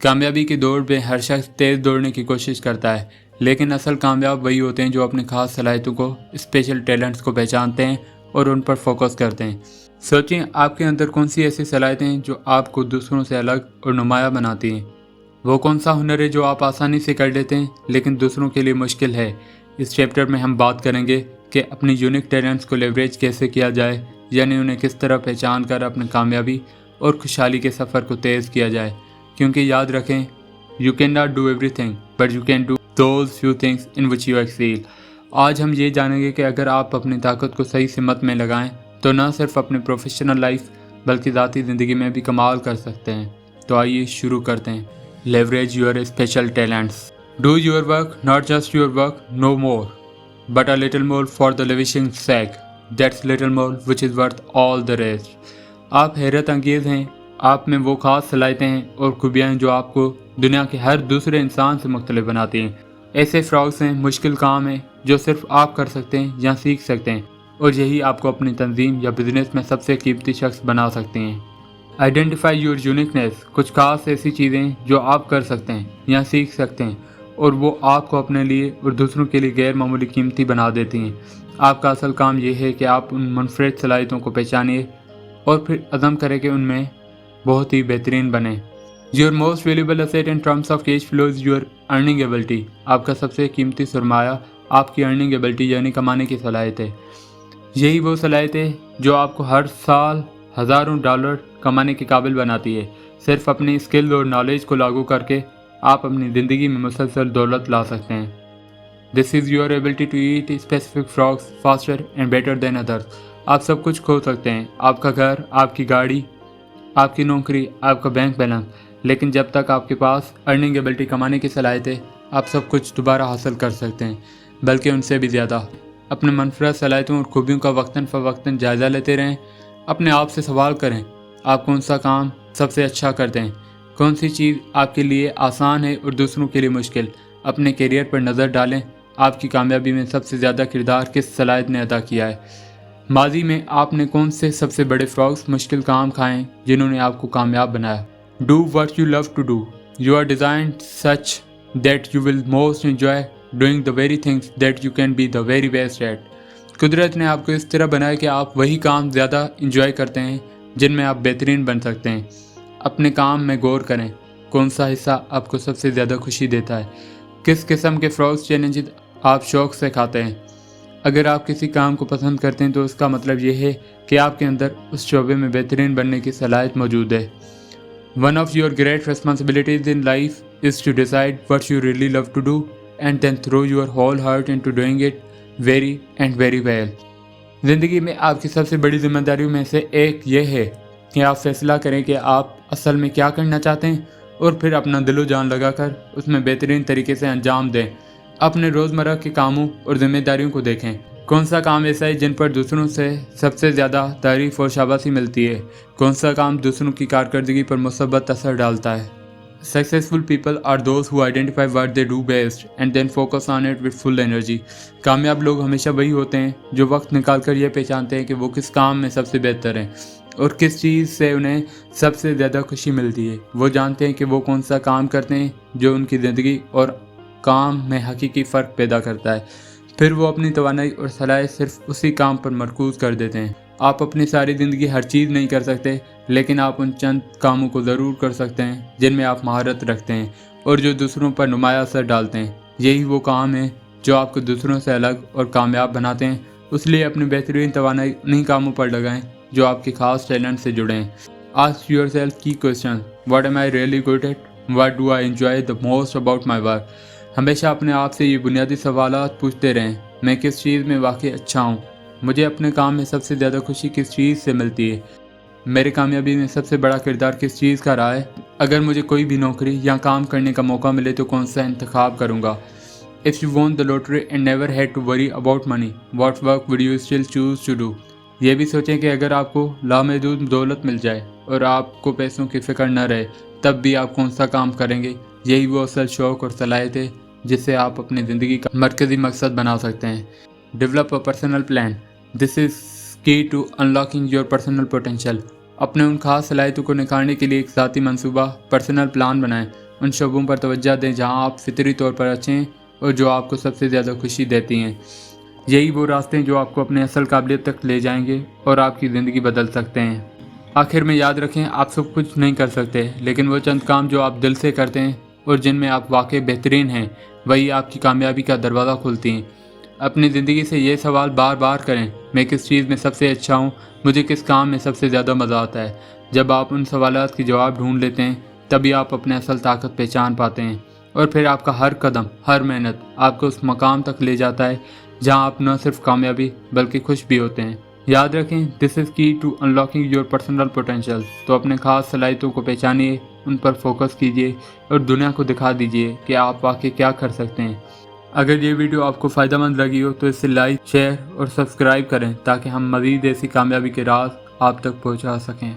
कामयाबी की दौड़ में हर शख्स तेज़ दौड़ने की कोशिश करता है, लेकिन असल कामयाब वही होते हैं जो अपने खास सलाहियतों को, स्पेशल टैलेंट्स को पहचानते हैं और उन पर फोकस करते हैं। सोचें आपके अंदर कौन सी ऐसी सलाहियतें हैं जो आपको दूसरों से अलग और नुमाया बनाती हैं। वो कौन सा हुनर है जो आप आसानी से कर लेते हैं लेकिन दूसरों के लिए मुश्किल है। इस चैप्टर में हम बात करेंगे कि अपनी यूनिक टैलेंट्स को लेवरेज कैसे किया जाए, यानी उन्हें किस तरह पहचान कर अपनी कामयाबी और खुशहाली के सफ़र को तेज़ किया जाए। क्योंकि याद रखें, you can not do everything but you can do those few things in which you exhale. आज हम ये जानेंगे कि अगर आप अपनी ताकत को सही सिमत में लगाएं तो न सिर्फ अपनी प्रोफेशनल लाइफ बल्कि ज़ाती ज़िंदगी में भी कमाल कर सकते हैं। तो आइए शुरू करते हैं। Leverage your special talents. Do your work, not just your work, no more but a little more for the living sake, that's little more which is worth all the rest. आप हैरत अंगेज़ हैं, आप में वो खास सलाहियतें हैं और खूबियाँ हैं जो आपको दुनिया के हर दूसरे इंसान से मुख्तलिफ बनाती हैं। ऐसे फ्रॉग्स हैं, मुश्किल काम है जो सिर्फ आप कर सकते हैं या सीख सकते हैं, और यही आपको अपनी तंजीम या बिजनेस में सबसे कीमती शख्स बना सकते हैं। Identify your uniqueness. कुछ खास ऐसी चीज़ें जो आप कर सकते हैं या सीख सकते हैं और वो आपको अपने लिए और दूसरों के लिए गैर मामूली कीमती बना देती हैं। आपका असल काम यह है कि आप उन मुनफरिद सलाहियतों को पहचानिए और फिर अज़म करें कि उनमें बहुत ही बेहतरीन बने। Your most valuable asset in terms of cash flow is your earning ability. आपका सबसे कीमती सरमाया आपकी अर्निंग एबिलिटी यानी कमाने की सलाहियत है। यही वो सलाहियत है जो आपको हर साल हज़ारों डॉलर कमाने के काबिल बनाती है। सिर्फ अपनी स्किल और नॉलेज को लागू करके आप अपनी ज़िंदगी में मुसलसल दौलत ला सकते हैं। This is your ability to eat specific frogs faster and better than others. आप सब कुछ खो सकते हैं, आपका घर, आपकी गाड़ी, आपकी नौकरी, आपका बैंक बैलेंस, लेकिन जब तक आपके पास अर्निंग एबिलिटी कमाने की सलाहियत है आप सब कुछ दोबारा हासिल कर सकते हैं, बल्कि उनसे भी ज़्यादा। अपने मनफरद सलाहियतों और खूबियों का वक्तन फ़वक्तन जायज़ा लेते रहें। अपने आप से सवाल करें, आप कौन सा काम सबसे अच्छा करते हैं, कौन सी चीज़ आपके लिए आसान है और दूसरों के लिए मुश्किल। अपने करियर पर नज़र डालें, आपकी कामयाबी में सबसे ज़्यादा किरदार किस सलाहियत ने अदा किया है। माजी में आपने कौन से सबसे बड़े फ्रॉग्स, मुश्किल काम खाएं जिन्होंने आपको कामयाब बनाया। Do what you love to do. You are designed such that you will most enjoy doing the very things that you can be the very best at. कुदरत ने आपको इस तरह बनाया कि आप वही काम ज़्यादा इंजॉय करते हैं जिनमें आप बेहतरीन बन सकते हैं। अपने काम में गौर करें, कौन सा हिस्सा आपको सबसे ज़्यादा खुशी देता है, किस किस्म के फ्रॉग्स चैलेंजेस आप शौक़ से खाते हैं। अगर आप किसी काम को पसंद करते हैं तो उसका मतलब ये है कि आपके अंदर उस शोबे में बेहतरीन बनने की सलाहियत मौजूद है। One of your great responsibilities in life is to decide what you really love to do and then throw your whole heart into doing it very and very well. ज़िंदगी में आपकी सबसे बड़ी जिम्मेदारियों में से एक ये है कि आप फैसला करें कि आप असल में क्या करना चाहते हैं और फिर अपना दिलो जान लगाकर उसमें बेहतरीन तरीके से अंजाम दें। अपने रोज़मर्रा के कामों और जिम्मेदारियों को देखें, कौन सा काम ऐसा है जिन पर दूसरों से सबसे ज़्यादा तारीफ़ और शाबाशी मिलती है, कौन सा काम दूसरों की कारकर्दगी पर मुसब्बत असर डालता है। Successful people are those who identify what they do best and then focus on it with full energy. कामयाब लोग हमेशा वही होते हैं जो वक्त निकाल कर यह पहचानते हैं कि वो किस काम में सबसे बेहतर हैं और किस चीज़ से उन्हें सबसे ज़्यादा खुशी मिलती है। वो जानते हैं कि वो कौन सा काम करते हैं जो उनकी ज़िंदगी और काम में हकीकी फ़र्क पैदा करता है। फिर वो अपनी तवानाई और सलाहियत सिर्फ उसी काम पर मरकूज़ कर देते हैं। आप अपनी सारी ज़िंदगी हर चीज़ नहीं कर सकते, लेकिन आप उन चंद कामों को ज़रूर कर सकते हैं जिनमें आप महारत रखते हैं और जो दूसरों पर नुमाया असर डालते हैं। यही वो काम है जो आपको दूसरों से अलग और कामयाब बनाते हैं। इसलिए अपनी बेहतरीन तवानाई उन्हीं कामों पर लगाएं जो आपके खास टैलेंट से जुड़े हैं। आस्क योरसेल्फ की question, what am I really good at, what do I enjoy the most about my work. हमेशा अपने आप से ये बुनियादी सवालात पूछते रहें, मैं किस चीज़ में वाकई अच्छा हूँ, मुझे अपने काम में सबसे ज़्यादा खुशी किस चीज़ से मिलती है, मेरी कामयाबी में सबसे बड़ा किरदार किस चीज़ का रहा है। अगर मुझे कोई भी नौकरी या काम करने का मौका मिले तो कौन सा इंतखाब करूँगा। If you won the lottery and never had to worry about money, what work would you still choose to do. ये भी सोचें कि अगर आपको लामहदूद दौलत मिल जाए और आपको पैसों की फ़िक्र न रहे, तब भी आप कौन सा काम करेंगे। यही वो असल शौक़ और सलाहियत है जिसे आप अपनी ज़िंदगी का मरकज़ी मकसद बना सकते हैं। Develop a personal plan, this is key to unlocking your personal potential. अपने उन खास सलाहियतों को निखारने के लिए एक ज़ाती मंसूबा पर्सनल प्लान बनाएं। उन शोबों पर तवज्जो दें जहां आप फितरी तौर पर अच्छे हैं और जो आपको सबसे ज़्यादा खुशी देती हैं। यही वो रास्ते हैं जो आपको अपने असल काबिलियत तक ले जाएंगे और आपकी ज़िंदगी बदल सकते हैं। आखिर में याद रखें, आप सब कुछ नहीं कर सकते, लेकिन वो चंद काम जो आप दिल से करते हैं और जिनमें आप वाकई बेहतरीन हैं, वही आपकी कामयाबी का दरवाज़ा खोलती हैं। अपनी ज़िंदगी से ये सवाल बार बार करें, मैं किस चीज़ में सबसे अच्छा हूँ, मुझे किस काम में सबसे ज़्यादा मज़ा आता है। जब आप उन सवालात के जवाब ढूंढ लेते हैं, तभी आप अपने असल ताकत पहचान पाते हैं और फिर आपका हर कदम, हर मेहनत आपको उस मकाम तक ले जाता है जहां आप न सिर्फ कामयाबी बल्कि खुश भी होते हैं। याद रखें, this is key to unlocking your personal potential. तो अपने खास सलाहियतों को पहचानिए, उन पर फोकस कीजिए और दुनिया को दिखा दीजिए कि आप वाकई क्या कर सकते हैं। अगर ये वीडियो आपको फ़ायदेमंद लगी हो तो इसे लाइक, शेयर और सब्सक्राइब करें ताकि हम मज़ीद ऐसी कामयाबी के राज आप तक पहुंचा सकें।